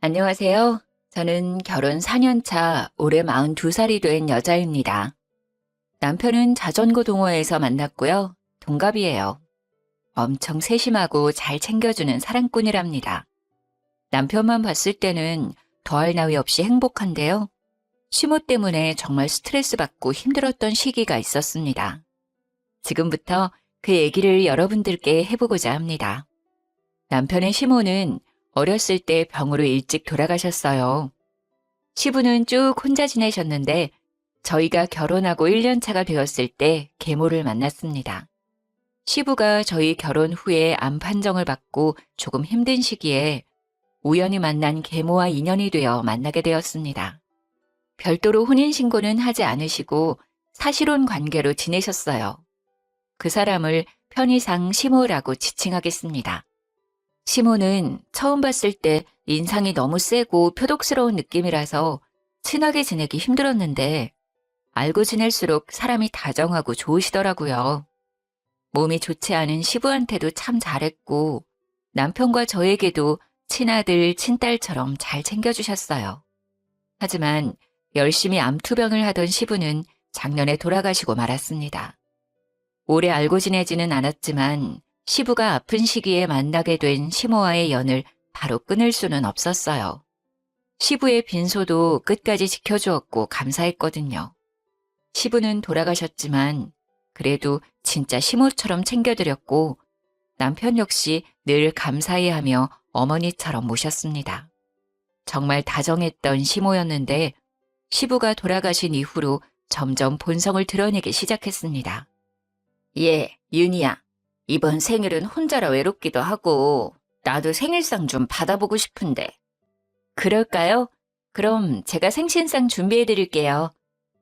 안녕하세요. 저는 결혼 4년 차 올해 42살이 된 여자입니다. 남편은 자전거 동호회에서 만났고요. 동갑이에요. 엄청 세심하고 잘 챙겨주는 사랑꾼이랍니다. 남편만 봤을 때는 더할 나위 없이 행복한데요. 시모 때문에 정말 스트레스 받고 힘들었던 시기가 있었습니다. 지금부터 그 얘기를 여러분들께 해보고자 합니다. 남편의 시모는 어렸을 때 병으로 일찍 돌아가셨어요. 시부는 쭉 혼자 지내셨는데 저희가 결혼하고 1년 차가 되었을 때 계모를 만났습니다. 시부가 저희 결혼 후에 암 판정을 받고 조금 힘든 시기에 우연히 만난 계모와 인연이 되어 만나게 되었습니다. 별도로 혼인신고는 하지 않으시고 사실혼 관계로 지내셨어요. 그 사람을 편의상 시모라고 지칭하겠습니다. 시모는 처음 봤을 때 인상이 너무 세고 표독스러운 느낌이라서 친하게 지내기 힘들었는데 알고 지낼수록 사람이 다정하고 좋으시더라고요. 몸이 좋지 않은 시부한테도 참 잘했고 남편과 저에게도 친아들, 친딸처럼 잘 챙겨주셨어요. 하지만 열심히 암투병을 하던 시부는 작년에 돌아가시고 말았습니다. 오래 알고 지내지는 않았지만 시부가 아픈 시기에 만나게 된 시모와의 연을 바로 끊을 수는 없었어요. 시부의 빈소도 끝까지 지켜주었고 감사했거든요. 시부는 돌아가셨지만 그래도 진짜 시모처럼 챙겨드렸고 남편 역시 늘 감사해하며 어머니처럼 모셨습니다. 정말 다정했던 시모였는데 시부가 돌아가신 이후로 점점 본성을 드러내기 시작했습니다. 예, 윤희야. 이번 생일은 혼자라 외롭기도 하고 나도 생일상 좀 받아보고 싶은데. 그럴까요? 그럼 제가 생신상 준비해드릴게요.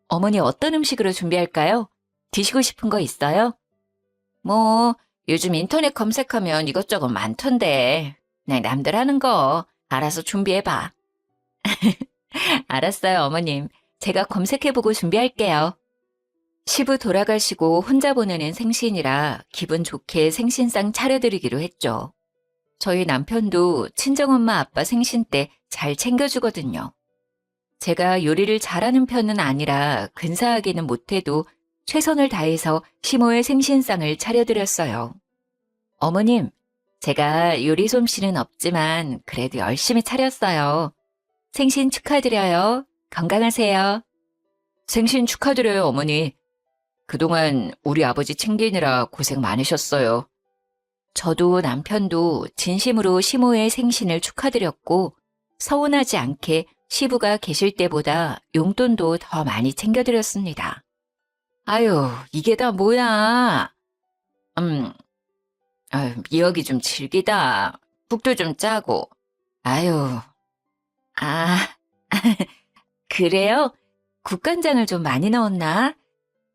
어머니 어떤 음식으로 준비할까요? 드시고 싶은 거 있어요? 뭐 요즘 인터넷 검색하면 이것저것 많던데 그냥 남들 하는 거 알아서 준비해봐. 알았어요, 어머님. 제가 검색해보고 준비할게요. 시부 돌아가시고 혼자 보내는 생신이라 기분 좋게 생신상 차려드리기로 했죠. 저희 남편도 친정엄마 아빠 생신 때 잘 챙겨주거든요. 제가 요리를 잘하는 편은 아니라 근사하게는 못해도 최선을 다해서 시모의 생신상을 차려드렸어요. 어머님, 제가 요리 솜씨는 없지만 그래도 열심히 차렸어요. 생신 축하드려요. 건강하세요. 생신 축하드려요, 어머니. 그동안 우리 아버지 챙기느라 고생 많으셨어요. 저도 남편도 진심으로 시모의 생신을 축하드렸고 서운하지 않게 시부가 계실 때보다 용돈도 더 많이 챙겨드렸습니다. 아유, 이게 다 뭐야? 미역이 좀 질기다. 국도 좀 짜고. 아유, 아, 그래요? 국간장을 좀 많이 넣었나?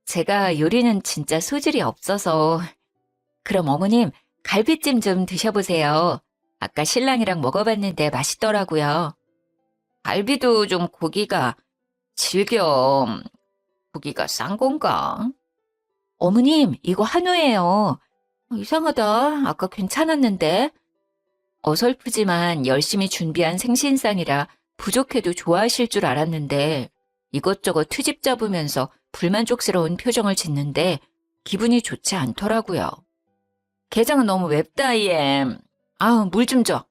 제가 요리는 진짜 소질이 없어서. 그럼 어머님, 갈비찜 좀 드셔보세요. 아까 신랑이랑 먹어봤는데 맛있더라고요. 갈비도 좀 고기가 질겨. 고기가 싼 건가? 어머님, 이거 한우예요. 이상하다. 아까 괜찮았는데. 어설프지만 열심히 준비한 생신상이라 부족해도 좋아하실 줄 알았는데 이것저것 트집 잡으면서 불만족스러운 표정을 짓는데 기분이 좋지 않더라고요. 게장은 너무 맵다, 얘. 물 좀 줘.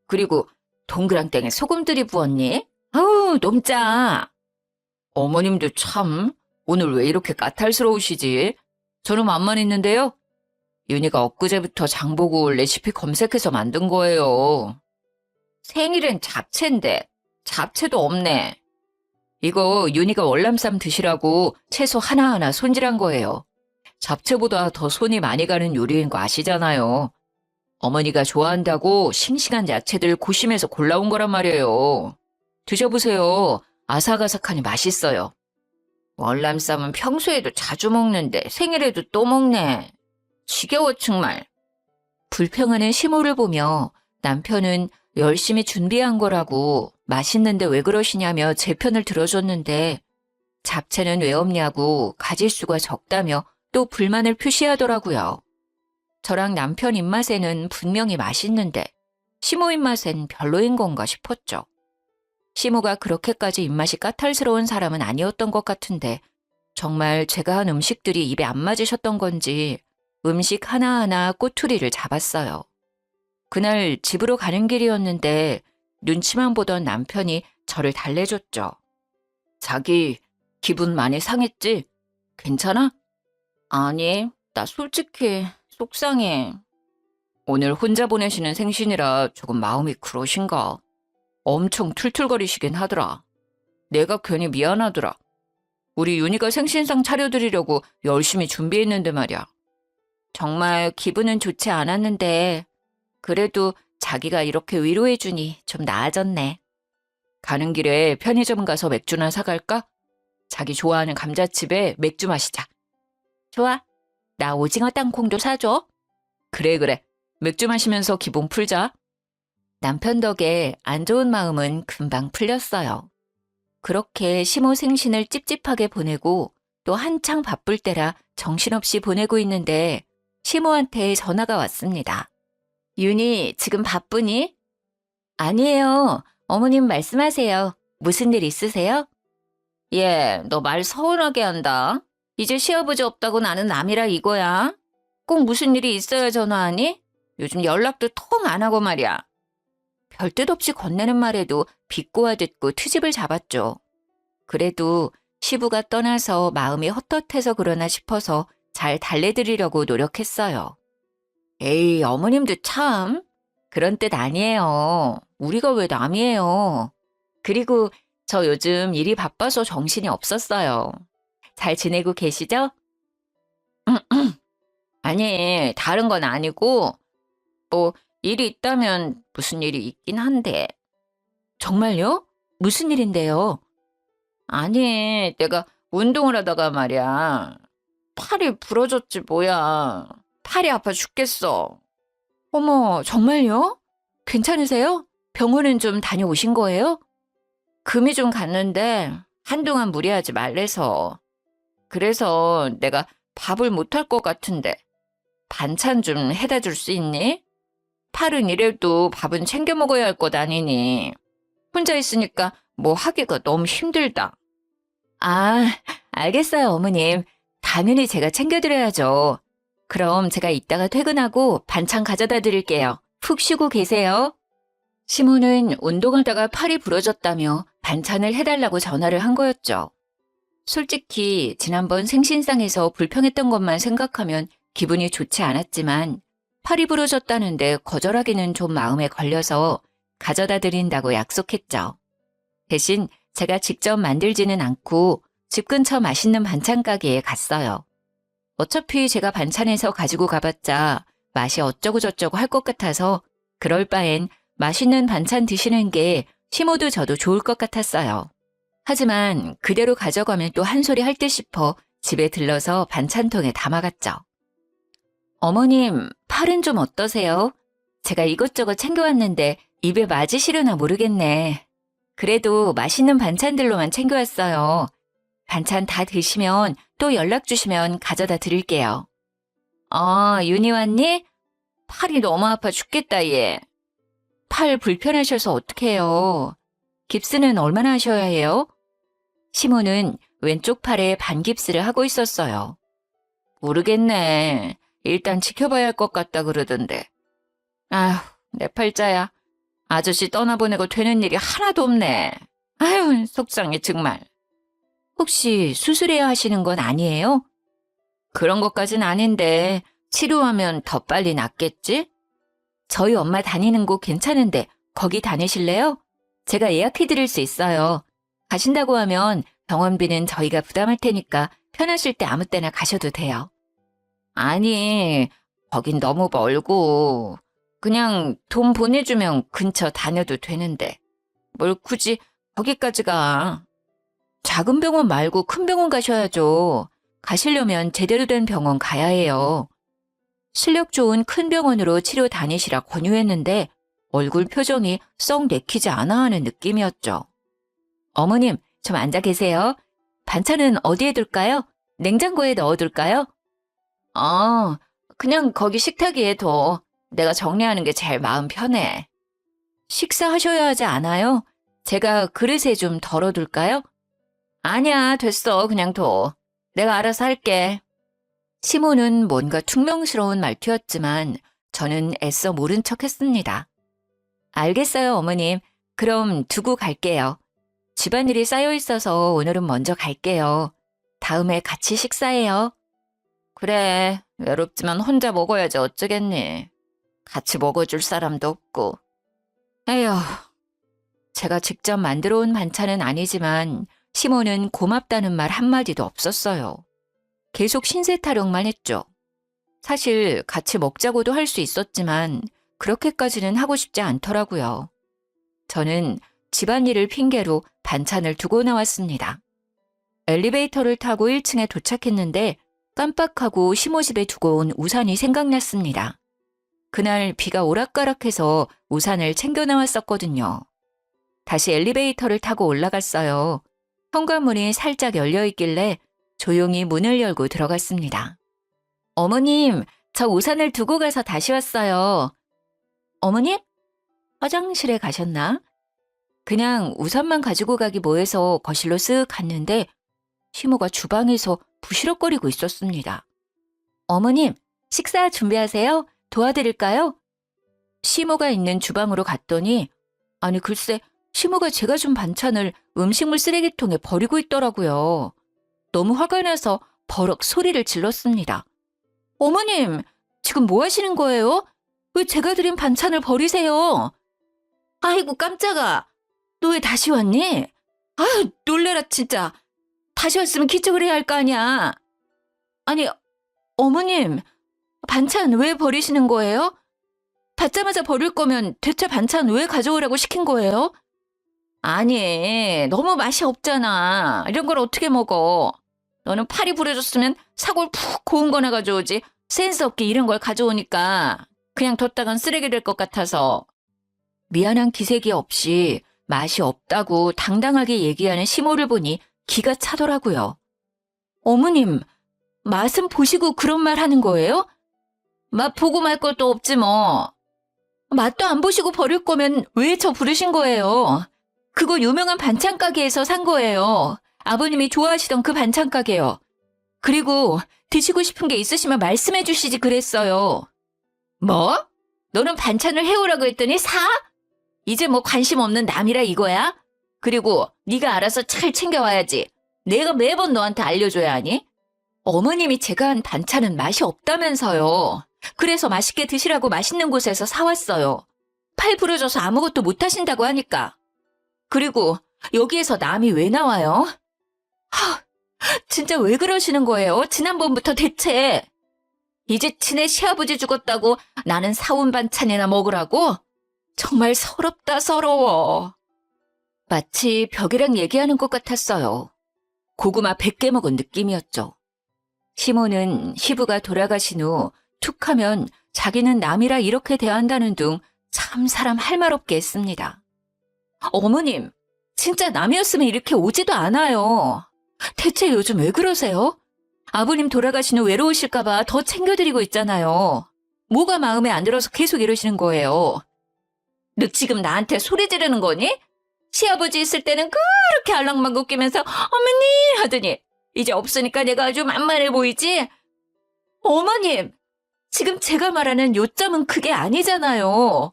그리고 동그랑땡에 소금들이 부었니? 너무 짜. 어머님도 참, 오늘 왜 이렇게 까탈스러우시지? 저는 맘만 있는데요. 윤희가 엊그제부터 장보고 레시피 검색해서 만든 거예요. 생일엔 잡채인데 잡채도 없네. 이거 윤희가 월남쌈 드시라고 채소 하나하나 손질한 거예요. 잡채보다 더 손이 많이 가는 요리인 거 아시잖아요. 어머니가 좋아한다고 싱싱한 야채들 고심해서 골라온 거란 말이에요. 드셔보세요. 아삭아삭하니 맛있어요. 월남쌈은 평소에도 자주 먹는데 생일에도 또 먹네. 지겨워 정말. 불평하는 시모를 보며 남편은 열심히 준비한 거라고 맛있는데 왜 그러시냐며 제 편을 들어줬는데 잡채는 왜 없냐고 가짓수가 적다며 또 불만을 표시하더라고요. 저랑 남편 입맛에는 분명히 맛있는데 시모 입맛엔 별로인 건가 싶었죠. 시모가 그렇게까지 입맛이 까탈스러운 사람은 아니었던 것 같은데 정말 제가 한 음식들이 입에 안 맞으셨던 건지 음식 하나하나 꼬투리를 잡았어요. 그날 집으로 가는 길이었는데 눈치만 보던 남편이 저를 달래줬죠. 자기 기분 많이 상했지? 괜찮아? 아니, 나 솔직히 속상해. 오늘 혼자 보내시는 생신이라 조금 마음이 그러신가? 엄청 툴툴거리시긴 하더라. 내가 괜히 미안하더라. 우리 윤희가 생신상 차려드리려고 열심히 준비했는데 말이야. 정말 기분은 좋지 않았는데 그래도 자기가 이렇게 위로해주니 좀 나아졌네. 가는 길에 편의점 가서 맥주나 사갈까? 자기 좋아하는 감자칩에 맥주 마시자. 좋아. 나 오징어 땅콩도 사줘. 그래. 맥주 마시면서 기분 풀자. 남편 덕에 안 좋은 마음은 금방 풀렸어요. 그렇게 시모 생신을 찝찝하게 보내고 또 한창 바쁠 때라 정신없이 보내고 있는데 시모한테 전화가 왔습니다. 윤희, 지금 바쁘니? 아니에요. 어머님 말씀하세요. 무슨 일 있으세요? 예, 너 말 서운하게 한다. 이제 시아버지 없다고 나는 남이라 이거야. 꼭 무슨 일이 있어야 전화하니? 요즘 연락도 통 안 하고 말이야. 별 뜻 없이 건네는 말에도 비꼬아 듣고 트집을 잡았죠. 그래도 시부가 떠나서 마음이 헛헛해서 그러나 싶어서 잘 달래드리려고 노력했어요. 에이, 어머님도 참. 그런 뜻 아니에요. 우리가 왜 남이에요. 그리고 저 요즘 일이 바빠서 정신이 없었어요. 잘 지내고 계시죠? 아니, 다른 건 아니고 뭐 일이 있다면 무슨 일이 있긴 한데. 정말요? 무슨 일인데요? 아니, 내가 운동을 하다가 말이야. 팔이 부러졌지 뭐야. 팔이 아파 죽겠어. 어머, 정말요? 괜찮으세요? 병원은 좀 다녀오신 거예요? 금이 좀 갔는데 한동안 무리하지 말래서. 그래서 내가 밥을 못할 것 같은데 반찬 좀 해다 줄 수 있니? 팔은 이래도 밥은 챙겨 먹어야 할 것 아니니. 혼자 있으니까 뭐 하기가 너무 힘들다. 아, 알겠어요, 어머님. 당연히 제가 챙겨드려야죠. 그럼 제가 이따가 퇴근하고 반찬 가져다 드릴게요. 푹 쉬고 계세요. 시모는 운동하다가 팔이 부러졌다며 반찬을 해달라고 전화를 한 거였죠. 솔직히 지난번 생신상에서 불평했던 것만 생각하면 기분이 좋지 않았지만 팔이 부러졌다는데 거절하기는 좀 마음에 걸려서 가져다 드린다고 약속했죠. 대신 제가 직접 만들지는 않고 집 근처 맛있는 반찬 가게에 갔어요. 어차피 제가 반찬해서 가지고 가봤자 맛이 어쩌고저쩌고 할 것 같아서 그럴 바엔 맛있는 반찬 드시는 게 시모도 저도 좋을 것 같았어요. 하지만 그대로 가져가면 또 한 소리 할 듯 싶어 집에 들러서 반찬통에 담아갔죠. 어머님, 팔은 좀 어떠세요? 제가 이것저것 챙겨왔는데 입에 맞으시려나 모르겠네. 그래도 맛있는 반찬들로만 챙겨왔어요. 반찬 다 드시면 또 연락 주시면 가져다 드릴게요. 윤희 왔니? 팔이 너무 아파 죽겠다, 얘. 팔 불편하셔서 어떡해요. 깁스는 얼마나 하셔야 해요? 시모는 왼쪽 팔에 반깁스를 하고 있었어요. 모르겠네. 일단 지켜봐야 할 것 같다 그러던데. 아휴, 내 팔자야. 아저씨 떠나보내고 되는 일이 하나도 없네. 아휴, 속상해 정말. 혹시 수술해야 하시는 건 아니에요? 그런 것까진 아닌데 치료하면 더 빨리 낫겠지? 저희 엄마 다니는 곳 괜찮은데 거기 다니실래요? 제가 예약해드릴 수 있어요. 가신다고 하면 병원비는 저희가 부담할 테니까 편하실 때 아무 때나 가셔도 돼요. 아니, 거긴 너무 멀고 그냥 돈 보내주면 근처 다녀도 되는데 뭘 굳이 거기까지 가. 작은 병원 말고 큰 병원 가셔야죠. 가시려면 제대로 된 병원 가야 해요. 실력 좋은 큰 병원으로 치료 다니시라 권유했는데 얼굴 표정이 썩 내키지 않아 하는 느낌이었죠. 어머님, 좀 앉아 계세요. 반찬은 어디에 둘까요? 냉장고에 넣어둘까요? 그냥 거기 식탁 위에 둬. 내가 정리하는 게 제일 마음 편해. 식사하셔야 하지 않아요? 제가 그릇에 좀 덜어둘까요? 아니야, 됐어. 그냥 둬. 내가 알아서 할게. 시모는 뭔가 퉁명스러운 말투였지만 저는 애써 모른 척 했습니다. 알겠어요, 어머님. 그럼 두고 갈게요. 집안일이 쌓여 있어서 오늘은 먼저 갈게요. 다음에 같이 식사해요. 그래, 외롭지만 혼자 먹어야지 어쩌겠니. 같이 먹어줄 사람도 없고. 에휴, 제가 직접 만들어 온 반찬은 아니지만 시모는 고맙다는 말 한마디도 없었어요. 계속 신세 타령만 했죠. 사실 같이 먹자고도 할 수 있었지만 그렇게까지는 하고 싶지 않더라고요. 저는 집안일을 핑계로 반찬을 두고 나왔습니다. 엘리베이터를 타고 1층에 도착했는데 깜빡하고 시모 집에 두고 온 우산이 생각났습니다. 그날 비가 오락가락해서 우산을 챙겨 나왔었거든요. 다시 엘리베이터를 타고 올라갔어요. 현관문이 살짝 열려 있길래 조용히 문을 열고 들어갔습니다. 어머님, 저 우산을 두고 가서 다시 왔어요. 어머님? 화장실에 가셨나? 그냥 우산만 가지고 가기 뭐해서 거실로 쓱 갔는데 시모가 주방에서 부시럭거리고 있었습니다. 어머님, 식사 준비하세요? 도와드릴까요? 시모가 있는 주방으로 갔더니 아니 글쎄 시모가 제가 준 반찬을 음식물 쓰레기통에 버리고 있더라고요. 너무 화가 나서 버럭 소리를 질렀습니다. 어머님, 지금 뭐 하시는 거예요? 왜 제가 드린 반찬을 버리세요? 아이고 깜짝아. 너 왜 다시 왔니? 아유 놀래라 진짜. 다시 왔으면 기척을 해야 할 거 아니야. 아니 어머님, 반찬 왜 버리시는 거예요? 받자마자 버릴 거면 대체 반찬 왜 가져오라고 시킨 거예요? 아니, 너무 맛이 없잖아. 이런 걸 어떻게 먹어? 너는 팔이 부러졌으면 사골 푹 고운 거나 가져오지. 센스 없게 이런 걸 가져오니까 그냥 뒀다간 쓰레기 될 것 같아서. 미안한 기색이 없이 맛이 없다고 당당하게 얘기하는 시모를 보니 기가 차더라고요. 어머님, 맛은 보시고 그런 말 하는 거예요? 맛 보고 말 것도 없지 뭐. 맛도 안 보시고 버릴 거면 왜 저 부르신 거예요? 그거 유명한 반찬 가게에서 산 거예요. 아버님이 좋아하시던 그 반찬 가게요. 그리고 드시고 싶은 게 있으시면 말씀해 주시지 그랬어요. 뭐? 너는 반찬을 해오라고 했더니 사? 이제 뭐 관심 없는 남이라 이거야? 그리고 네가 알아서 잘 챙겨와야지. 내가 매번 너한테 알려줘야 하니? 어머님이 제가 한 반찬은 맛이 없다면서요. 그래서 맛있게 드시라고 맛있는 곳에서 사왔어요. 팔 부러져서 아무것도 못 하신다고 하니까. 그리고 여기에서 남이 왜 나와요? 하, 진짜 왜 그러시는 거예요? 지난번부터 대체. 이제 친애 시아버지 죽었다고 나는 사온 반찬이나 먹으라고? 정말 서럽다 서러워. 마치 벽이랑 얘기하는 것 같았어요. 고구마 100개 먹은 느낌이었죠. 시모는 시부가 돌아가신 후 툭하면 자기는 남이라 이렇게 대한다는 둥 참 사람 할 말 없게 했습니다. 어머님, 진짜 남이었으면 이렇게 오지도 않아요. 대체 요즘 왜 그러세요? 아버님 돌아가신 후 외로우실까 봐 더 챙겨드리고 있잖아요. 뭐가 마음에 안 들어서 계속 이러시는 거예요. 너 지금 나한테 소리 지르는 거니? 시아버지 있을 때는 그렇게 알랑방구 끼면서 어머니 하더니 이제 없으니까 내가 아주 만만해 보이지? 어머님, 지금 제가 말하는 요점은 그게 아니잖아요.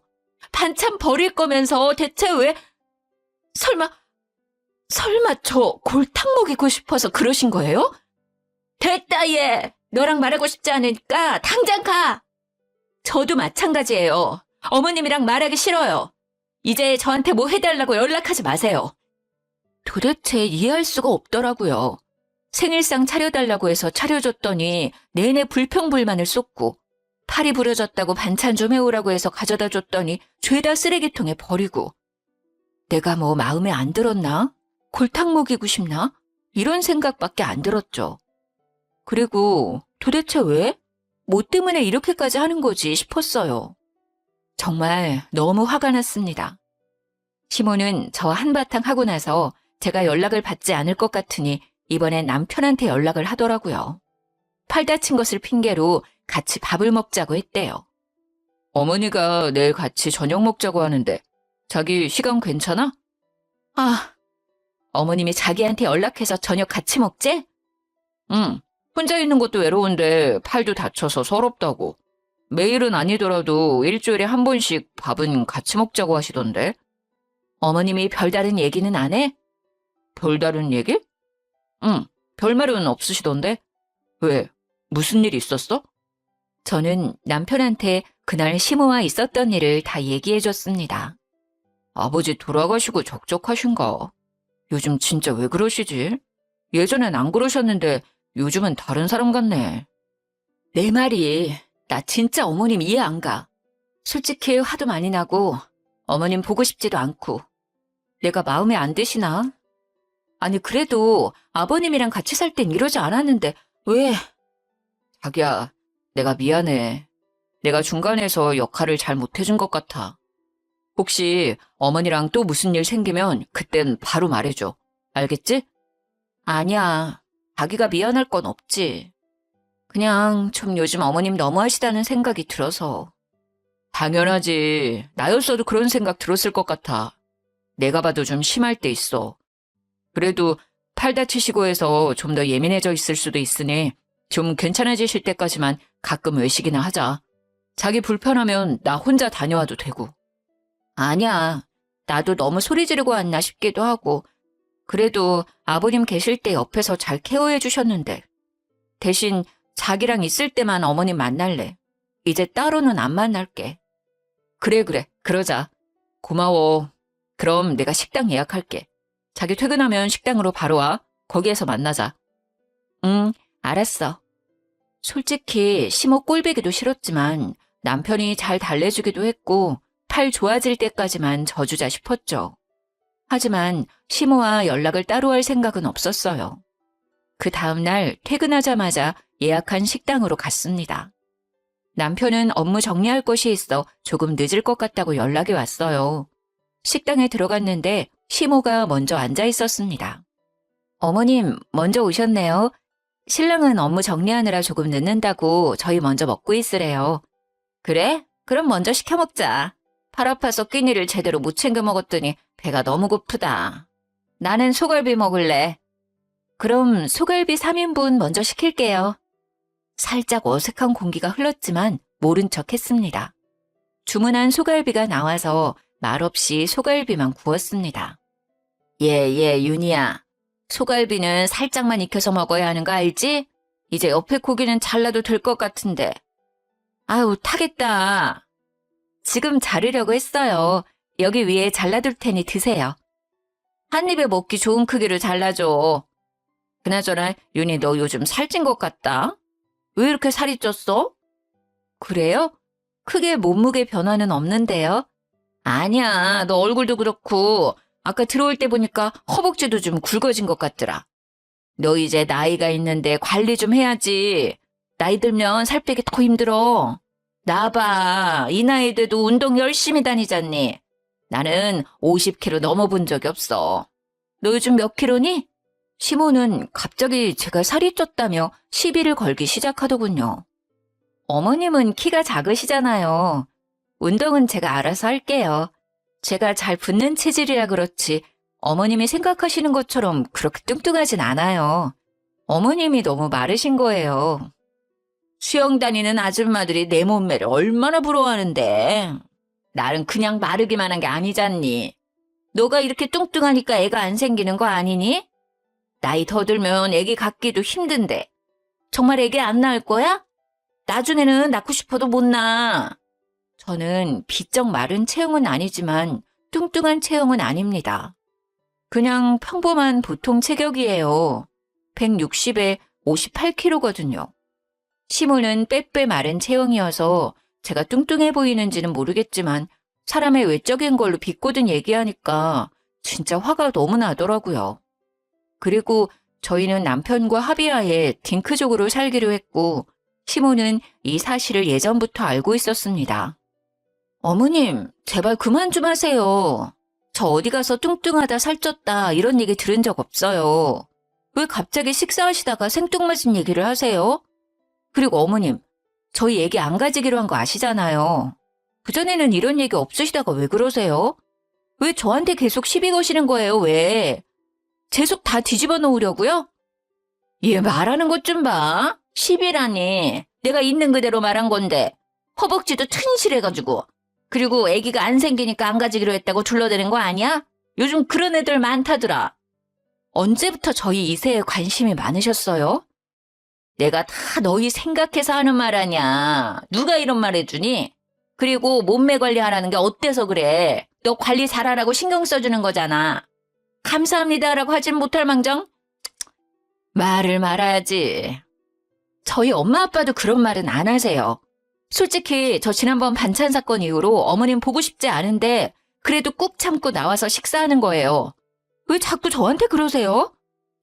반찬 버릴 거면서 대체 왜 설마 저 골탕 먹이고 싶어서 그러신 거예요? 됐다 얘. 너랑 말하고 싶지 않으니까 당장 가. 저도 마찬가지예요. 어머님이랑 말하기 싫어요. 이제 저한테 뭐 해달라고 연락하지 마세요. 도대체 이해할 수가 없더라고요. 생일상 차려달라고 해서 차려줬더니 내내 불평불만을 쏟고 팔이 부러졌다고 반찬 좀 해오라고 해서 가져다 줬더니 죄다 쓰레기통에 버리고 내가 뭐 마음에 안 들었나? 골탕 먹이고 싶나? 이런 생각밖에 안 들었죠. 그리고 도대체 왜? 뭐 때문에 이렇게까지 하는 거지 싶었어요. 정말 너무 화가 났습니다. 시모는 저 한바탕 하고 나서 제가 연락을 받지 않을 것 같으니 이번엔 남편한테 연락을 하더라고요. 팔 다친 것을 핑계로 같이 밥을 먹자고 했대요. 어머니가 내일 같이 저녁 먹자고 하는데 자기 시간 괜찮아? 아, 어머님이 자기한테 연락해서 저녁 같이 먹재? 응, 혼자 있는 것도 외로운데 팔도 다쳐서 서럽다고. 매일은 아니더라도 일주일에 한 번씩 밥은 같이 먹자고 하시던데. 어머님이 별다른 얘기는 안 해? 별다른 얘기? 응, 별말은 없으시던데. 왜? 무슨 일 있었어? 저는 남편한테 그날 시모와 있었던 일을 다 얘기해줬습니다. 아버지 돌아가시고 적적하신가? 요즘 진짜 왜 그러시지? 예전엔 안 그러셨는데 요즘은 다른 사람 같네. 내 말이 나 진짜 어머님 이해 안 가. 솔직히 화도 많이 나고 어머님 보고 싶지도 않고. 내가 마음에 안 드시나? 아니 그래도 아버님이랑 같이 살 땐 이러지 않았는데 왜? 자기야, 내가 미안해. 내가 중간에서 역할을 잘 못해준 것 같아. 혹시 어머니랑 또 무슨 일 생기면 그땐 바로 말해줘. 알겠지? 아니야. 자기가 미안할 건 없지. 그냥 좀 요즘 어머님 너무하시다는 생각이 들어서. 당연하지. 나였어도 그런 생각 들었을 것 같아. 내가 봐도 좀 심할 때 있어. 그래도 팔 다치시고 해서 좀 더 예민해져 있을 수도 있으니 좀 괜찮아지실 때까지만 가끔 외식이나 하자. 자기 불편하면 나 혼자 다녀와도 되고. 아니야. 나도 너무 소리 지르고 왔나 싶기도 하고. 그래도 아버님 계실 때 옆에서 잘 케어해 주셨는데. 대신 자기랑 있을 때만 어머님 만날래. 이제 따로는 안 만날게. 그래, 그러자. 고마워. 그럼 내가 식당 예약할게. 자기 퇴근하면 식당으로 바로 와. 거기에서 만나자. 응, 알았어. 솔직히 시모 꼴보기도 싫었지만 남편이 잘 달래주기도 했고 팔 좋아질 때까지만 져주자 싶었죠. 하지만 시모와 연락을 따로 할 생각은 없었어요. 그 다음날 퇴근하자마자 예약한 식당으로 갔습니다. 남편은 업무 정리할 것이 있어 조금 늦을 것 같다고 연락이 왔어요. 식당에 들어갔는데 시모가 먼저 앉아 있었습니다. 어머님, 먼저 오셨네요. 신랑은 업무 정리하느라 조금 늦는다고 저희 먼저 먹고 있으래요. 그래? 그럼 먼저 시켜 먹자. 팔 아파서 끼니를 제대로 못 챙겨 먹었더니 배가 너무 고프다. 나는 소갈비 먹을래. 그럼 소갈비 3인분 먼저 시킬게요. 살짝 어색한 공기가 흘렀지만 모른 척 했습니다. 주문한 소갈비가 나와서 말없이 소갈비만 구웠습니다. 예, 윤희야. 소갈비는 살짝만 익혀서 먹어야 하는 거 알지? 이제 옆에 고기는 잘라도 될 것 같은데. 아유, 타겠다. 지금 자르려고 했어요. 여기 위에 잘라둘 테니 드세요. 한 입에 먹기 좋은 크기로 잘라줘. 그나저나 윤희 너 요즘 살찐 것 같다. 왜 이렇게 살이 쪘어? 그래요? 크게 몸무게 변화는 없는데요. 아니야, 너 얼굴도 그렇고 아까 들어올 때 보니까 허벅지도 좀 굵어진 것 같더라. 너 이제 나이가 있는데 관리 좀 해야지. 나이 들면 살 빼기 더 힘들어. 나봐, 이 나이 돼도 운동 열심히 다니잖니. 나는 50kg 넘어본 적이 없어. 너 요즘 몇 킬로니? 시모는 갑자기 제가 살이 쪘다며 시비를 걸기 시작하더군요. 어머님은 키가 작으시잖아요. 운동은 제가 알아서 할게요. 제가 잘 붙는 체질이라 그렇지 어머님이 생각하시는 것처럼 그렇게 뚱뚱하진 않아요. 어머님이 너무 마르신 거예요. 수영 다니는 아줌마들이 내 몸매를 얼마나 부러워하는데. 나는 그냥 마르기만 한 게 아니잖니. 너가 이렇게 뚱뚱하니까 애가 안 생기는 거 아니니? 나이 더 들면 애기 갖기도 힘든데. 정말 애기 안 낳을 거야? 나중에는 낳고 싶어도 못 낳아. 저는 비쩍 마른 체형은 아니지만 뚱뚱한 체형은 아닙니다. 그냥 평범한 보통 체격이에요. 160에 58kg거든요. 시모는 빼빼 마른 체형이어서 제가 뚱뚱해 보이는지는 모르겠지만 사람의 외적인 걸로 비꼬든 얘기하니까 진짜 화가 너무 나더라고요. 그리고 저희는 남편과 합의하에 딩크족으로 살기로 했고 시모는 이 사실을 예전부터 알고 있었습니다. 어머님, 제발 그만 좀 하세요. 저 어디 가서 뚱뚱하다 살쪘다 이런 얘기 들은 적 없어요. 왜 갑자기 식사하시다가 생뚱맞은 얘기를 하세요? 그리고 어머님, 저희 얘기 안 가지기로 한 거 아시잖아요. 그전에는 이런 얘기 없으시다가 왜 그러세요? 왜 저한테 계속 시비 거시는 거예요, 왜? 제 속 다 뒤집어 놓으려고요? 얘 말하는 것 좀 봐. 시비라니. 내가 있는 그대로 말한 건데. 허벅지도 튼실해가지고. 그리고 아기가 안 생기니까 안 가지기로 했다고 둘러대는 거 아니야? 요즘 그런 애들 많다더라. 언제부터 저희 이세에 관심이 많으셨어요? 내가 다 너희 생각해서 하는 말 아냐. 누가 이런 말 해주니? 그리고 몸매 관리하라는 게 어때서 그래? 너 관리 잘하라고 신경 써주는 거잖아. 감사합니다라고 하진 못할 망정? 말을 말아야지. 저희 엄마 아빠도 그런 말은 안 하세요. 솔직히 저 지난번 반찬 사건 이후로 어머님 보고 싶지 않은데 그래도 꾹 참고 나와서 식사하는 거예요. 왜 자꾸 저한테 그러세요?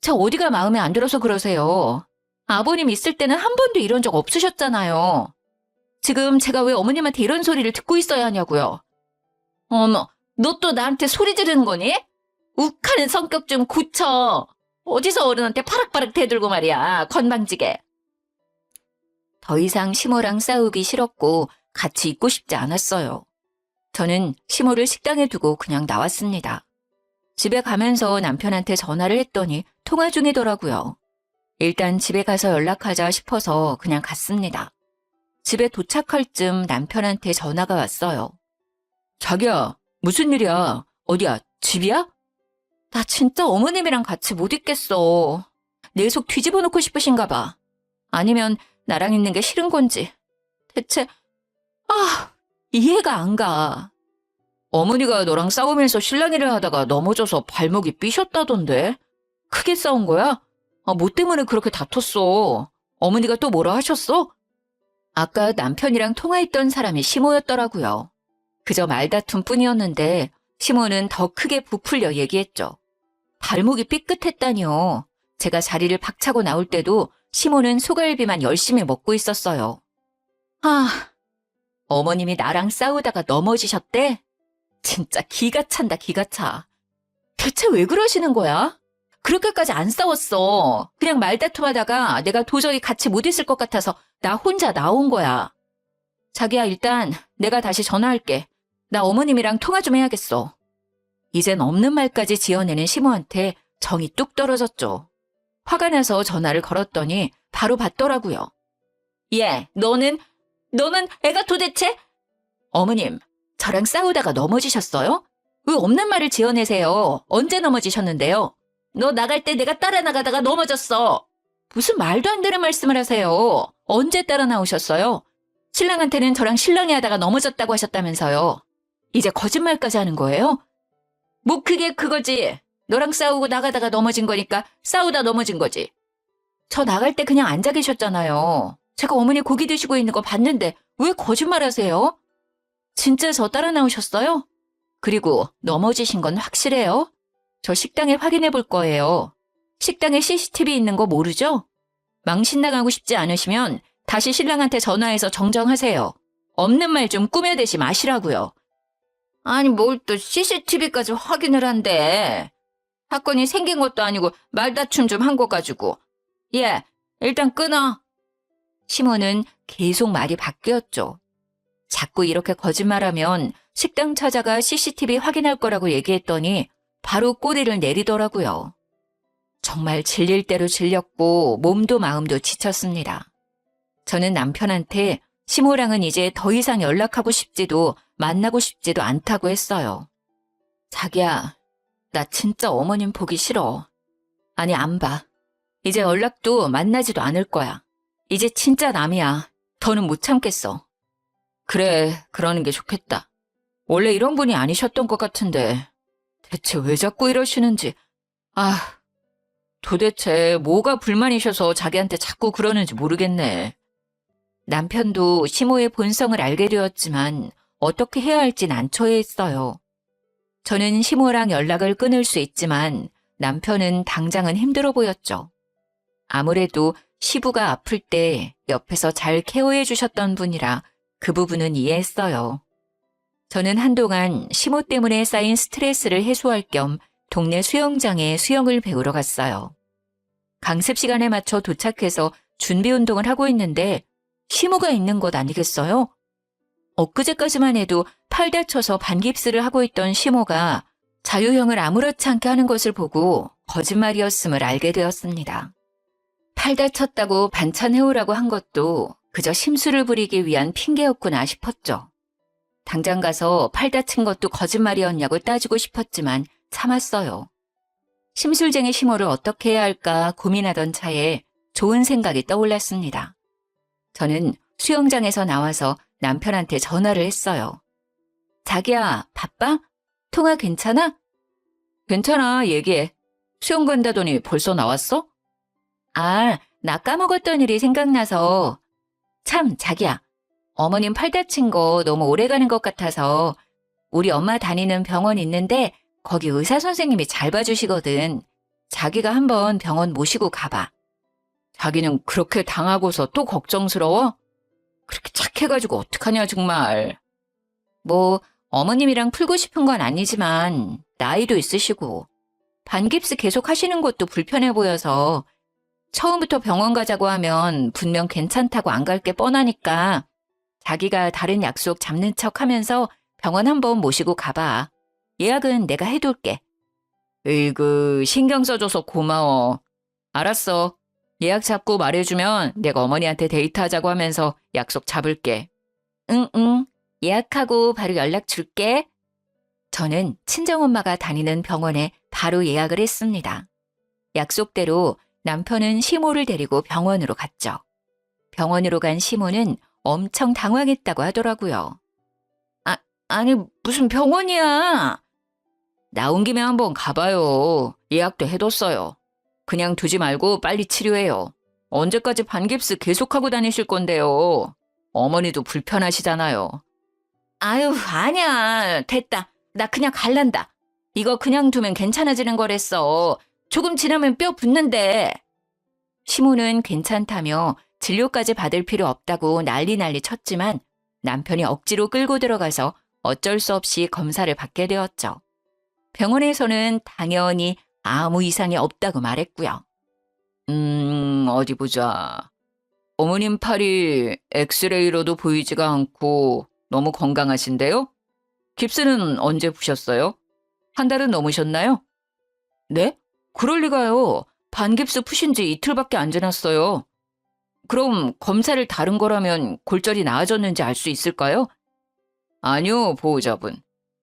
저 어디가 마음에 안 들어서 그러세요. 아버님 있을 때는 한 번도 이런 적 없으셨잖아요. 지금 제가 왜 어머님한테 이런 소리를 듣고 있어야 하냐고요. 어머, 너 또 나한테 소리 지르는 거니? 욱하는 성격 좀 고쳐. 어디서 어른한테 파락파락 대들고 말이야. 건방지게. 더 이상 시모랑 싸우기 싫었고 같이 있고 싶지 않았어요. 저는 시모를 식당에 두고 그냥 나왔습니다. 집에 가면서 남편한테 전화를 했더니 통화 중이더라고요. 일단 집에 가서 연락하자 싶어서 그냥 갔습니다. 집에 도착할 즈음 남편한테 전화가 왔어요. 자기야, 무슨 일이야? 어디야? 집이야? 나 진짜 어머님이랑 같이 못 있겠어. 내 속 뒤집어 놓고 싶으신가 봐. 아니면 나랑 있는 게 싫은 건지. 대체 이해가 안 가. 어머니가 너랑 싸우면서 실랑이를 하다가 넘어져서 발목이 삐셨다던데. 크게 싸운 거야? 뭐 때문에 그렇게 다퉜어? 어머니가 또 뭐라 하셨어? 아까 남편이랑 통화했던 사람이 시모였더라고요. 그저 말다툼 뿐이었는데 시모는 더 크게 부풀려 얘기했죠. 발목이 삐끗했다니요. 제가 자리를 박차고 나올 때도 시모는 소갈비만 열심히 먹고 있었어요. 어머님이 나랑 싸우다가 넘어지셨대? 진짜 기가 찬다, 기가 차. 대체 왜 그러시는 거야? 그렇게까지 안 싸웠어. 그냥 말다툼하다가 내가 도저히 같이 못 있을 것 같아서 나 혼자 나온 거야. 자기야, 일단 내가 다시 전화할게. 나 어머님이랑 통화 좀 해야겠어. 이젠 없는 말까지 지어내는 시모한테 정이 뚝 떨어졌죠. 화가 나서 전화를 걸었더니 바로 받더라고요. 예, 너는 애가 도대체? 어머님, 저랑 싸우다가 넘어지셨어요? 왜 없는 말을 지어내세요? 언제 넘어지셨는데요? 너 나갈 때 내가 따라 나가다가 넘어졌어. 무슨 말도 안 되는 말씀을 하세요. 언제 따라 나오셨어요? 신랑한테는 저랑 실랑이 하다가 넘어졌다고 하셨다면서요. 이제 거짓말까지 하는 거예요? 뭐 그게 그거지. 너랑 싸우고 나가다가 넘어진 거니까 싸우다 넘어진 거지. 저 나갈 때 그냥 앉아 계셨잖아요. 제가 어머니 고기 드시고 있는 거 봤는데 왜 거짓말하세요? 진짜 저 따라 나오셨어요? 그리고 넘어지신 건 확실해요? 저 식당에 확인해 볼 거예요. 식당에 CCTV 있는 거 모르죠? 망신 나가고 싶지 않으시면 다시 신랑한테 전화해서 정정하세요. 없는 말 좀 꾸며대지 마시라고요. 아니 뭘 또 CCTV까지 확인을 한대. 사건이 생긴 것도 아니고 말다툼 좀 한 거 가지고. 예, 일단 끊어. 시모는 계속 말이 바뀌었죠. 자꾸 이렇게 거짓말하면 식당 찾아가 CCTV 확인할 거라고 얘기했더니 바로 꼬리를 내리더라고요. 정말 질릴 대로 질렸고 몸도 마음도 지쳤습니다. 저는 남편한테 시모랑은 이제 더 이상 연락하고 싶지도 만나고 싶지도 않다고 했어요. 자기야, 나 진짜 어머님 보기 싫어. 아니, 안 봐. 이제 연락도 만나지도 않을 거야. 이제 진짜 남이야. 더는 못 참겠어. 그래, 그러는 게 좋겠다. 원래 이런 분이 아니셨던 것 같은데 대체 왜 자꾸 이러시는지. 도대체 뭐가 불만이셔서 자기한테 자꾸 그러는지 모르겠네. 남편도 시모의 본성을 알게 되었지만 어떻게 해야 할지 난처해했어요. 저는 시모랑 연락을 끊을 수 있지만 남편은 당장은 힘들어 보였죠. 아무래도 시부가 아플 때 옆에서 잘 케어해 주셨던 분이라 그 부분은 이해했어요. 저는 한동안 시모 때문에 쌓인 스트레스를 해소할 겸 동네 수영장에 수영을 배우러 갔어요. 강습 시간에 맞춰 도착해서 준비 운동을 하고 있는데 시모가 있는 것 아니겠어요? 엊그제까지만 해도 팔 다쳐서 반깁스를 하고 있던 시모가 자유형을 아무렇지 않게 하는 것을 보고 거짓말이었음을 알게 되었습니다. 팔 다쳤다고 반찬 해오라고 한 것도 그저 심술을 부리기 위한 핑계였구나 싶었죠. 당장 가서 팔 다친 것도 거짓말이었냐고 따지고 싶었지만 참았어요. 심술쟁이 시모를 어떻게 해야 할까 고민하던 차에 좋은 생각이 떠올랐습니다. 저는 수영장에서 나와서 남편한테 전화를 했어요. 자기야, 바빠? 통화 괜찮아? 괜찮아, 얘기해. 수영 간다더니 벌써 나왔어? 아, 나 까먹었던 일이 생각나서. 참, 자기야. 어머님 팔 다친 거 너무 오래 가는 것 같아서 우리 엄마 다니는 병원 있는데 거기 의사 선생님이 잘 봐주시거든. 자기가 한번 병원 모시고 가봐. 자기는 그렇게 당하고서 또 걱정스러워? 그렇게 착해가지고 어떡하냐 정말. 뭐 어머님이랑 풀고 싶은 건 아니지만 나이도 있으시고 반깁스 계속 하시는 것도 불편해 보여서 처음부터 병원 가자고 하면 분명 괜찮다고 안 갈 게 뻔하니까 자기가 다른 약속 잡는 척 하면서 병원 한번 모시고 가봐. 예약은 내가 해둘게. 으이그 신경 써줘서 고마워. 알았어. 예약 잡고 말해주면 내가 어머니한테 데이트하자고 하면서 약속 잡을게. 응. 예약하고 바로 연락 줄게. 저는 친정엄마가 다니는 병원에 바로 예약을 했습니다. 약속대로 남편은 시모를 데리고 병원으로 갔죠. 병원으로 간 시모는 엄청 당황했다고 하더라고요. 아니 무슨 병원이야. 나온 김에 한번 가봐요. 예약도 해뒀어요. 그냥 두지 말고 빨리 치료해요. 언제까지 반깁스 계속하고 다니실 건데요. 어머니도 불편하시잖아요. 아유, 아니야. 됐다. 나 그냥 갈란다. 이거 그냥 두면 괜찮아지는 거랬어. 조금 지나면 뼈 붙는데. 시모는 괜찮다며 진료까지 받을 필요 없다고 난리 쳤지만 남편이 억지로 끌고 들어가서 어쩔 수 없이 검사를 받게 되었죠. 병원에서는 당연히 아무 이상이 없다고 말했고요. 어디 보자. 어머님 팔이 엑스레이로도 보이지가 않고 너무 건강하신데요? 깁스는 언제 푸셨어요? 한 달은 넘으셨나요? 네? 그럴 리가요. 반깁스 푸신 지 이틀밖에 안 지났어요. 그럼 검사를 다른 거라면 골절이 나아졌는지 알 수 있을까요? 아니요, 보호자분.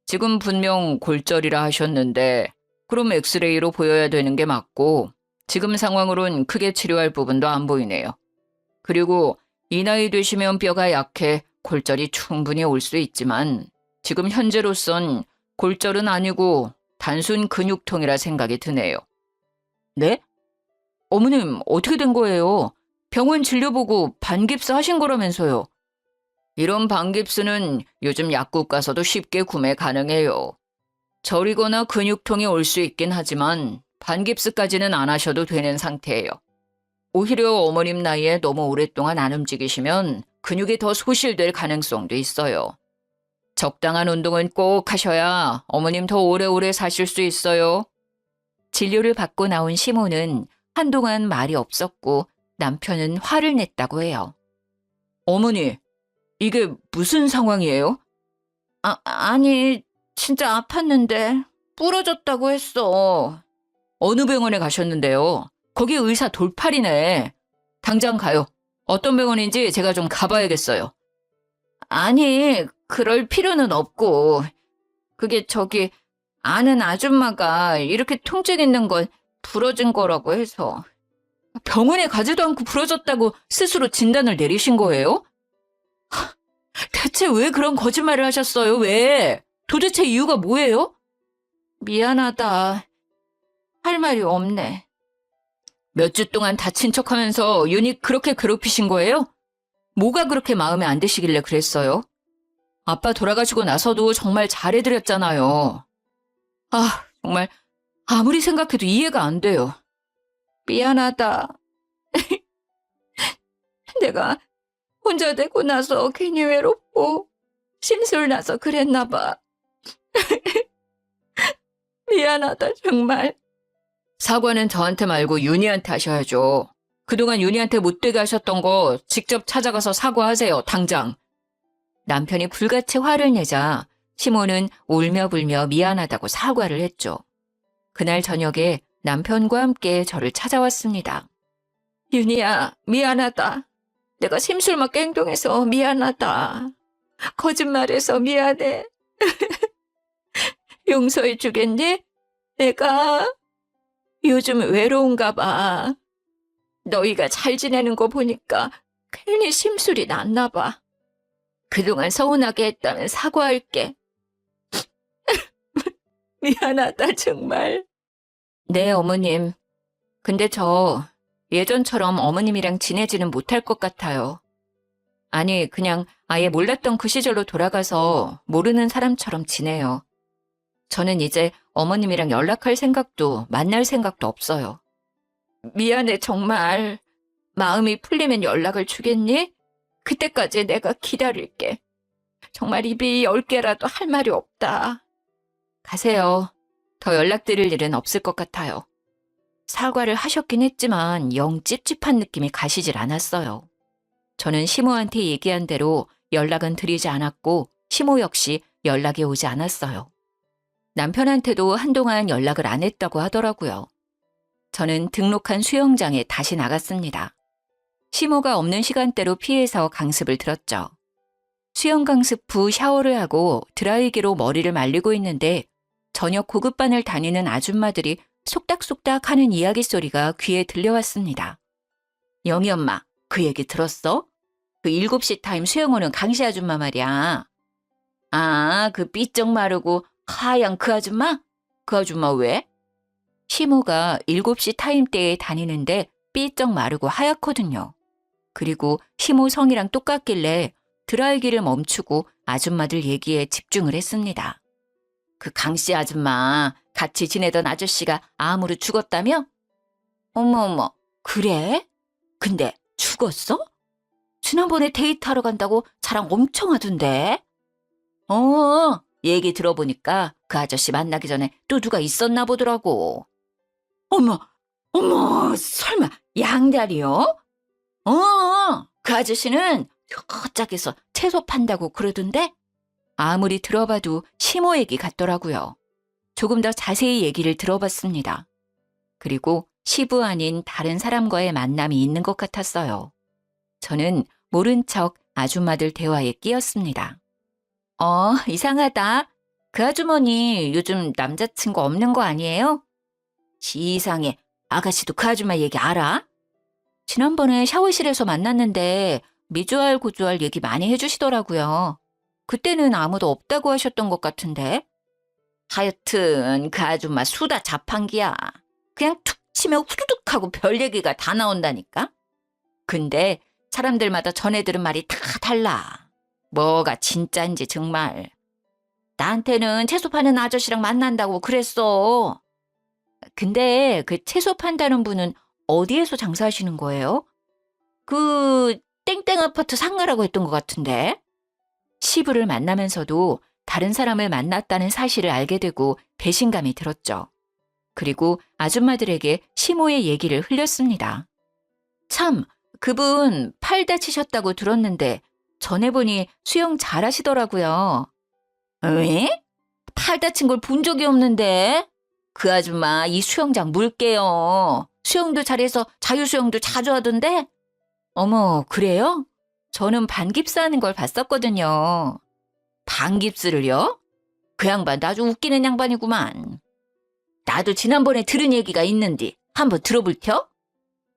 지금 분명 골절이라 하셨는데 그럼 엑스레이로 보여야 되는 게 맞고 지금 상황으론 크게 치료할 부분도 안 보이네요. 그리고 이 나이 되시면 뼈가 약해 골절이 충분히 올 수 있지만 지금 현재로선 골절은 아니고 단순 근육통이라 생각이 드네요. 네? 어머님 어떻게 된 거예요? 병원 진료 보고 반깁스 하신 거라면서요. 이런 반깁스는 요즘 약국 가서도 쉽게 구매 가능해요. 저리거나 근육통이 올 수 있긴 하지만 반깁스까지는 안 하셔도 되는 상태예요. 오히려 어머님 나이에 너무 오랫동안 안 움직이시면 근육이 더 소실될 가능성도 있어요. 적당한 운동은 꼭 하셔야 어머님 더 오래오래 사실 수 있어요. 진료를 받고 나온 시모는 한동안 말이 없었고 남편은 화를 냈다고 해요. 어머니, 이게 무슨 상황이에요? 아니, 진짜 아팠는데 부러졌다고 했어. 어느 병원에 가셨는데요? 거기 의사 돌팔이네. 당장 가요. 어떤 병원인지 제가 좀 가봐야겠어요. 아니, 그럴 필요는 없고. 그게 저기 아는 아줌마가 이렇게 통증 있는 건 부러진 거라고 해서. 병원에 가지도 않고 부러졌다고 스스로 진단을 내리신 거예요? 대체 왜 그런 거짓말을 하셨어요? 왜? 도대체 이유가 뭐예요? 미안하다. 할 말이 없네. 몇 주 동안 다친 척하면서 윤희 그렇게 괴롭히신 거예요? 뭐가 그렇게 마음에 안 드시길래 그랬어요? 아빠 돌아가시고 나서도 정말 잘해드렸잖아요. 정말 아무리 생각해도 이해가 안 돼요. 미안하다. 내가 혼자 되고 나서 괜히 외롭고 심술나서 그랬나 봐. 미안하다 정말. 사과는 저한테 말고 윤희한테 하셔야죠. 그동안 윤희한테 못되게 하셨던 거 직접 찾아가서 사과하세요, 당장. 남편이 불같이 화를 내자 시모는 울며불며 미안하다고 사과를 했죠. 그날 저녁에 남편과 함께 저를 찾아왔습니다. 윤희야, 미안하다. 내가 심술맞게 행동해서 미안하다. 거짓말해서 미안해. 용서해 주겠니? 내가 요즘 외로운가 봐. 너희가 잘 지내는 거 보니까 괜히 심술이 났나 봐. 그동안 서운하게 했다면 사과할게. 미안하다, 정말. 네, 어머님. 근데 저 예전처럼 어머님이랑 지내지는 못할 것 같아요. 아니, 그냥 아예 몰랐던 그 시절로 돌아가서 모르는 사람처럼 지내요. 저는 이제 어머님이랑 연락할 생각도 만날 생각도 없어요. 미안해, 정말. 마음이 풀리면 연락을 주겠니? 그때까지 내가 기다릴게. 정말 입이 10개라도 할 말이 없다. 가세요. 더 연락드릴 일은 없을 것 같아요. 사과를 하셨긴 했지만 영 찝찝한 느낌이 가시질 않았어요. 저는 시모한테 얘기한 대로 연락은 드리지 않았고 시모 역시 연락이 오지 않았어요. 남편한테도 한동안 연락을 안 했다고 하더라고요. 저는 등록한 수영장에 다시 나갔습니다. 시모가 없는 시간대로 피해서 강습을 들었죠. 수영 강습 후 샤워를 하고 드라이기로 머리를 말리고 있는데 저녁 고급반을 다니는 아줌마들이 속닥속닥 하는 이야기 소리가 귀에 들려왔습니다. 영희 엄마, 그 얘기 들었어? 그 7시 타임 수영 오는 강씨 아줌마 말이야. 아, 그 삐쩍 마르고 하얀 그 아줌마? 그 아줌마 왜? 시모가 7시 타임 때에 다니는데 삐쩍 마르고 하얗거든요. 그리고 시모 성이랑 똑같길래 드라이기를 멈추고 아줌마들 얘기에 집중을 했습니다. 그 강씨 아줌마 같이 지내던 아저씨가 암으로 죽었다며? 어머, 그래? 근데 죽었어? 지난번에 데이트하러 간다고 자랑 엄청 하던데? 얘기 들어보니까 그 아저씨 만나기 전에 또 누가 있었나 보더라고. 어머, 설마 양다리요? 그 아저씨는 쫙해서 채소 판다고 그러던데? 아무리 들어봐도 시모 얘기 같더라고요. 조금 더 자세히 얘기를 들어봤습니다. 그리고 시부 아닌 다른 사람과의 만남이 있는 것 같았어요. 저는 모른 척 아줌마들 대화에 끼었습니다. 이상하다. 그 아주머니 요즘 남자친구 없는 거 아니에요? 이상해. 아가씨도 그 아줌마 얘기 알아? 지난번에 샤워실에서 만났는데 미주알 고주알 얘기 많이 해주시더라고요. 그때는 아무도 없다고 하셨던 것 같은데. 하여튼 그 아줌마 수다 자판기야. 그냥 툭 치면 후두둑 하고 별 얘기가 다 나온다니까. 근데 사람들마다 전해 들은 말이 다 달라. 뭐가 진짜인지 정말. 나한테는 채소 파는 아저씨랑 만난다고 그랬어. 근데 그 채소 판다는 분은 어디에서 장사하시는 거예요? 그 땡땡 아파트 상가라고 했던 것 같은데. 시부를 만나면서도 다른 사람을 만났다는 사실을 알게 되고 배신감이 들었죠. 그리고 아줌마들에게 시모의 얘기를 흘렸습니다. 참, 그분 팔 다치셨다고 들었는데 전해보니 수영 잘하시더라고요. 왜? 팔 다친 걸 본 적이 없는데. 그 아줌마 이 수영장 물게요. 수영도 잘해서 자유수영도 자주 하던데. 어머, 그래요? 저는 반깁스 하는 걸 봤었거든요. 반깁스를요? 그 양반 아주 웃기는 양반이구만. 나도 지난번에 들은 얘기가 있는데 한번 들어볼텨?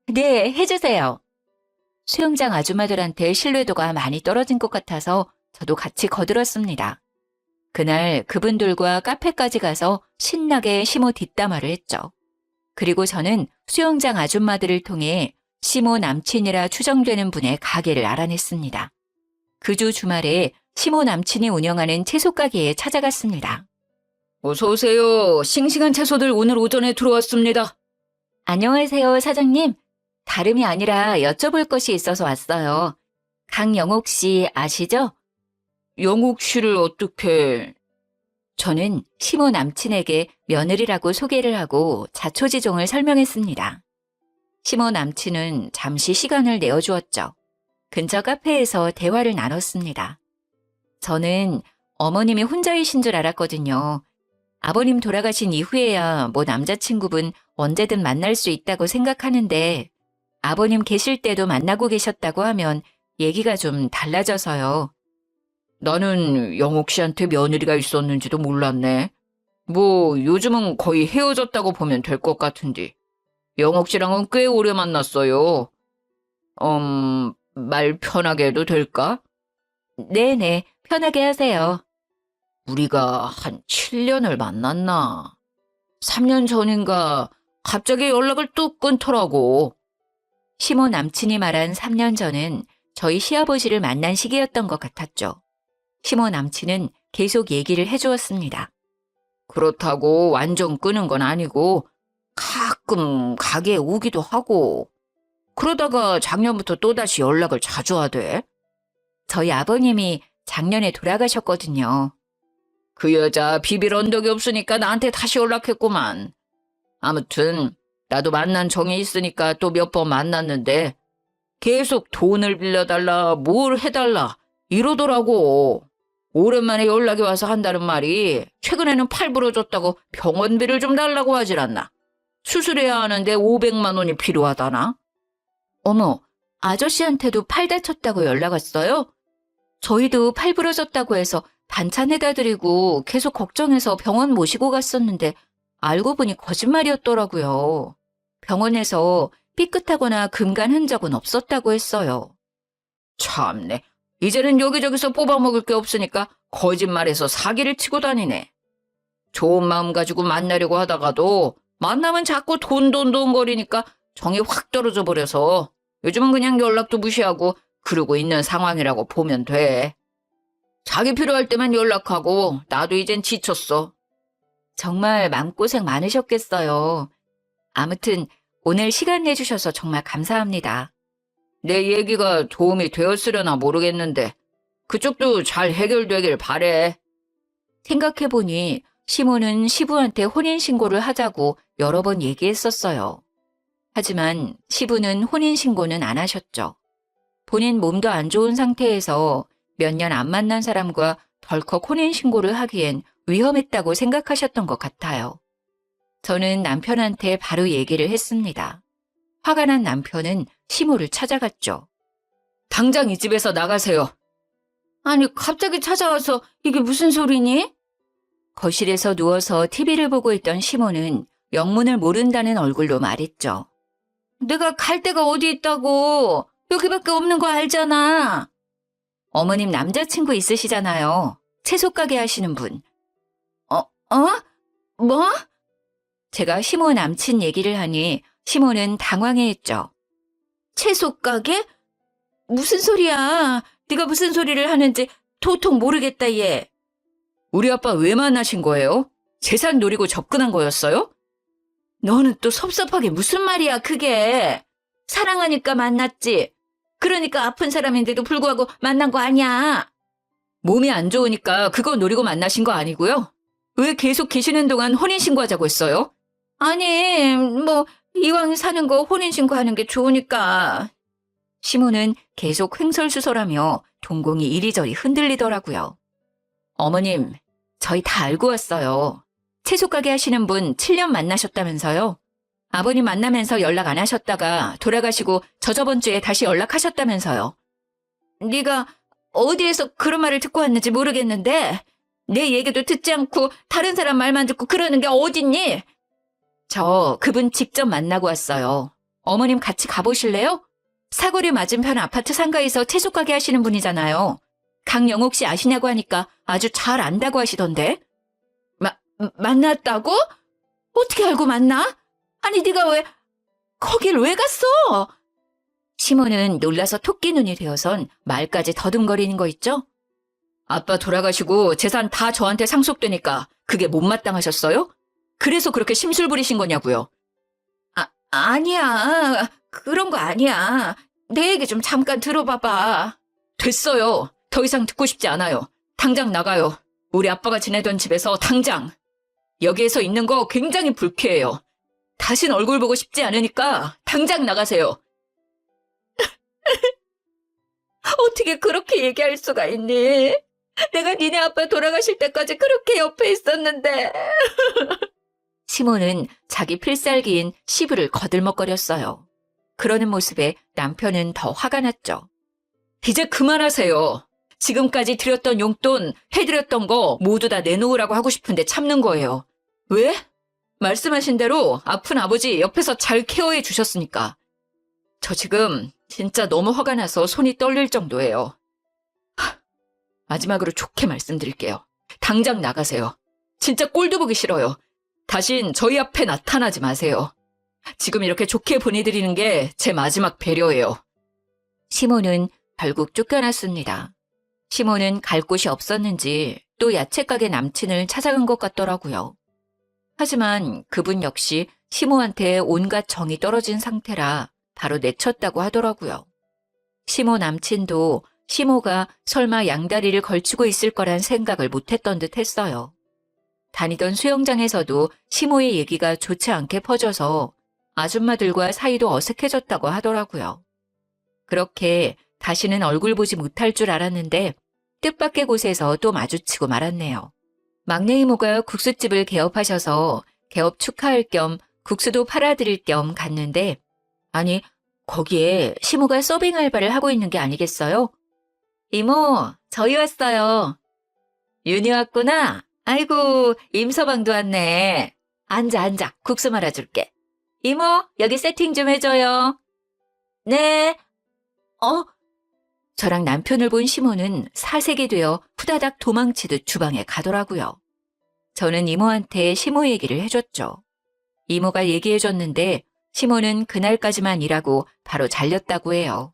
네, 해주세요. 수영장 아줌마들한테 신뢰도가 많이 떨어진 것 같아서 저도 같이 거들었습니다. 그날 그분들과 카페까지 가서 신나게 시모 뒷담화를 했죠. 그리고 저는 수영장 아줌마들을 통해 시모 남친이라 추정되는 분의 가게를 알아냈습니다. 그 주 주말에 시모 남친이 운영하는 채소 가게에 찾아갔습니다. 어서 오세요. 싱싱한 채소들 오늘 오전에 들어왔습니다. 안녕하세요, 사장님. 다름이 아니라 여쭤볼 것이 있어서 왔어요. 강영옥 씨 아시죠? 영옥 씨를 어떻게... 저는 시모 남친에게 며느리라고 소개를 하고 자초지종을 설명했습니다. 시모 남친은 잠시 시간을 내어주었죠. 근처 카페에서 대화를 나눴습니다. 저는 어머님이 혼자이신 줄 알았거든요. 아버님 돌아가신 이후에야 뭐 남자친구분 언제든 만날 수 있다고 생각하는데 아버님 계실 때도 만나고 계셨다고 하면 얘기가 좀 달라져서요. 나는 영옥 씨한테 며느리가 있었는지도 몰랐네. 뭐 요즘은 거의 헤어졌다고 보면 될 것 같은데. 영옥 씨랑은 꽤 오래 만났어요. 말 편하게 해도 될까? 네네, 편하게 하세요. 우리가 한 7년을 만났나? 3년 전인가 갑자기 연락을 뚝 끊더라고. 시모 남친이 말한 3년 전은 저희 시아버지를 만난 시기였던 것 같았죠. 시모 남친은 계속 얘기를 해주었습니다. 그렇다고 완전 끊은 건 아니고 가끔 가게에 오기도 하고 그러다가 작년부터 또다시 연락을 자주 하대. 저희 아버님이 작년에 돌아가셨거든요. 그 여자 비빌 언덕이 없으니까 나한테 다시 연락했구만. 아무튼 나도 만난 정이 있으니까 또 몇 번 만났는데 계속 돈을 빌려달라 뭘 해달라 이러더라고. 오랜만에 연락이 와서 한다는 말이 최근에는 팔 부러졌다고 병원비를 좀 달라고 하질 않나. 수술해야 하는데 500만 원이 필요하다나. 어머, 아저씨한테도 팔 다쳤다고 연락 왔어요? 저희도 팔 부러졌다고 해서 반찬 해다 드리고 계속 걱정해서 병원 모시고 갔었는데 알고 보니 거짓말이었더라고요. 병원에서 삐끗하거나 금간 흔적은 없었다고 했어요. 참네. 이제는 여기저기서 뽑아먹을 게 없으니까 거짓말해서 사기를 치고 다니네. 좋은 마음 가지고 만나려고 하다가도 만나면 자꾸 돈 거리니까 정이 확 떨어져 버려서 요즘은 그냥 연락도 무시하고 그러고 있는 상황이라고 보면 돼. 자기 필요할 때만 연락하고 나도 이젠 지쳤어. 정말 마음고생 많으셨겠어요. 아무튼 오늘 시간 내주셔서 정말 감사합니다. 내 얘기가 도움이 되었으려나 모르겠는데 그쪽도 잘 해결되길 바래. 생각해보니 시모는 시부한테 혼인신고를 하자고 여러 번 얘기했었어요. 하지만 시부는 혼인신고는 안 하셨죠. 본인 몸도 안 좋은 상태에서 몇 년 안 만난 사람과 덜컥 혼인신고를 하기엔 위험했다고 생각하셨던 것 같아요. 저는 남편한테 바로 얘기를 했습니다. 화가 난 남편은 시모를 찾아갔죠. 당장 이 집에서 나가세요. 아니, 갑자기 찾아와서 이게 무슨 소리니? 거실에서 누워서 TV를 보고 있던 시모는 영문을 모른다는 얼굴로 말했죠. 내가 갈 데가 어디 있다고. 여기밖에 없는 거 알잖아. 어머님 남자친구 있으시잖아요. 채소 가게 하시는 분. 뭐? 제가 시모 남친 얘기를 하니 시모는 당황해했죠. 채소 가게? 무슨 소리야. 네가 무슨 소리를 하는지 도통 모르겠다 얘. 우리 아빠 왜 만나신 거예요? 재산 노리고 접근한 거였어요? 너는 또 섭섭하게 무슨 말이야 그게. 사랑하니까 만났지. 그러니까 아픈 사람인데도 불구하고 만난 거 아니야. 몸이 안 좋으니까 그거 노리고 만나신 거 아니고요? 왜 계속 계시는 동안 혼인신고하자고 했어요? 아니, 뭐 이왕 사는 거 혼인신고하는 게 좋으니까. 시모는 계속 횡설수설하며 동공이 이리저리 흔들리더라고요. 어머님, 저희 다 알고 왔어요. 채소 가게 하시는 분 7년 만나셨다면서요? 아버님 만나면서 연락 안 하셨다가 돌아가시고 저저번 주에 다시 연락하셨다면서요. 네가 어디에서 그런 말을 듣고 왔는지 모르겠는데 내 얘기도 듣지 않고 다른 사람 말만 듣고 그러는 게 어딨니? 저 그분 직접 만나고 왔어요. 어머님 같이 가보실래요? 사거리 맞은편 아파트 상가에서 채소 가게 하시는 분이잖아요. 강영옥 씨 아시냐고 하니까 아주 잘 안다고 하시던데. 만났다고? 어떻게 알고 만나? 아니 네가 왜 거길 왜 갔어? 시모는 놀라서 토끼 눈이 되어선 말까지 더듬거리는 거 있죠? 아빠 돌아가시고 재산 다 저한테 상속되니까 그게 못마땅하셨어요? 그래서 그렇게 심술 부리신 거냐고요? 아니야. 그런 거 아니야. 내 얘기 좀 잠깐 들어봐봐. 됐어요. 더 이상 듣고 싶지 않아요. 당장 나가요. 우리 아빠가 지내던 집에서 당장. 여기에서 있는 거 굉장히 불쾌해요. 다신 얼굴 보고 싶지 않으니까 당장 나가세요. 어떻게 그렇게 얘기할 수가 있니? 내가 니네 아빠 돌아가실 때까지 그렇게 옆에 있었는데. 시모는 자기 필살기인 시부를 거들먹거렸어요. 그러는 모습에 남편은 더 화가 났죠. 이제 그만하세요. 지금까지 드렸던 용돈, 해드렸던 거 모두 다 내놓으라고 하고 싶은데 참는 거예요. 왜? 말씀하신 대로 아픈 아버지 옆에서 잘 케어해 주셨으니까. 저 지금 진짜 너무 화가 나서 손이 떨릴 정도예요. 마지막으로 좋게 말씀드릴게요. 당장 나가세요. 진짜 꼴도 보기 싫어요. 다신 저희 앞에 나타나지 마세요. 지금 이렇게 좋게 보내드리는 게 제 마지막 배려예요. 시모는 결국 쫓겨났습니다. 시모는 갈 곳이 없었는지 또 야채가게 남친을 찾아간 것 같더라고요. 하지만 그분 역시 시모한테 온갖 정이 떨어진 상태라 바로 내쳤다고 하더라고요. 시모 남친도 시모가 설마 양다리를 걸치고 있을 거란 생각을 못했던 듯 했어요. 다니던 수영장에서도 시모의 얘기가 좋지 않게 퍼져서 아줌마들과 사이도 어색해졌다고 하더라고요. 그렇게 다시는 얼굴 보지 못할 줄 알았는데 뜻밖의 곳에서 또 마주치고 말았네요. 막내 이모가 국수집을 개업하셔서 개업 축하할 겸 국수도 팔아드릴 겸 갔는데 아니 거기에 시모가 서빙 알바를 하고 있는 게 아니겠어요? 이모, 저희 왔어요. 윤희 왔구나. 아이고, 임서방도 왔네. 앉아, 국수 말아줄게. 이모, 여기 세팅 좀 해줘요. 네. 저랑 남편을 본 시모는 사색이 되어 후다닥 도망치듯 주방에 가더라고요. 저는 이모한테 시모 얘기를 해줬죠. 이모가 얘기해줬는데 시모는 그날까지만 일하고 바로 잘렸다고 해요.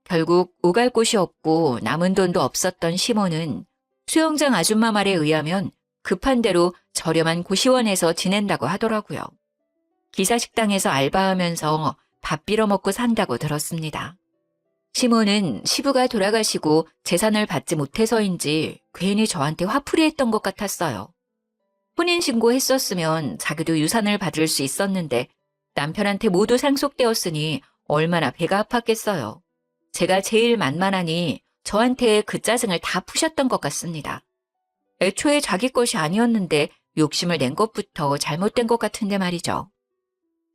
결국 오갈 곳이 없고 남은 돈도 없었던 시모는 수영장 아줌마 말에 의하면 급한 대로 저렴한 고시원에서 지낸다고 하더라고요. 기사식당에서 알바하면서 밥 빌어먹고 산다고 들었습니다. 시모는 시부가 돌아가시고 재산을 받지 못해서인지 괜히 저한테 화풀이했던 것 같았어요. 혼인신고했었으면 자기도 유산을 받을 수 있었는데 남편한테 모두 상속되었으니 얼마나 배가 아팠겠어요. 제가 제일 만만하니 저한테 그 짜증을 다 푸셨던 것 같습니다. 애초에 자기 것이 아니었는데 욕심을 낸 것부터 잘못된 것 같은데 말이죠.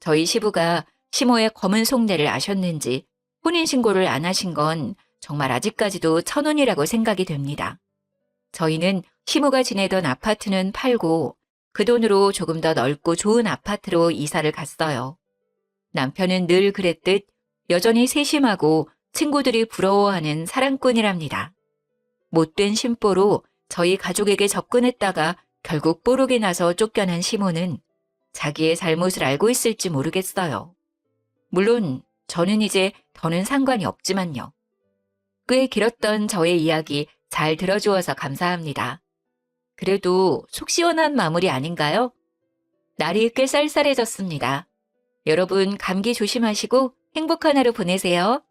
저희 시부가 시모의 검은 속내를 아셨는지 혼인신고를 안 하신 건 정말 아직까지도 천운이라고 생각이 됩니다. 저희는 시모가 지내던 아파트는 팔고 그 돈으로 조금 더 넓고 좋은 아파트로 이사를 갔어요. 남편은 늘 그랬듯 여전히 세심하고 친구들이 부러워하는 사랑꾼이랍니다. 못된 심보로 저희 가족에게 접근했다가 결국 뽀록이 나서 쫓겨난 시모는 자기의 잘못을 알고 있을지 모르겠어요. 물론 저는 이제 더는 상관이 없지만요. 꽤 길었던 저의 이야기 잘 들어주어서 감사합니다. 그래도 속 시원한 마무리 아닌가요? 날이 꽤 쌀쌀해졌습니다. 여러분 감기 조심하시고 행복한 하루 보내세요.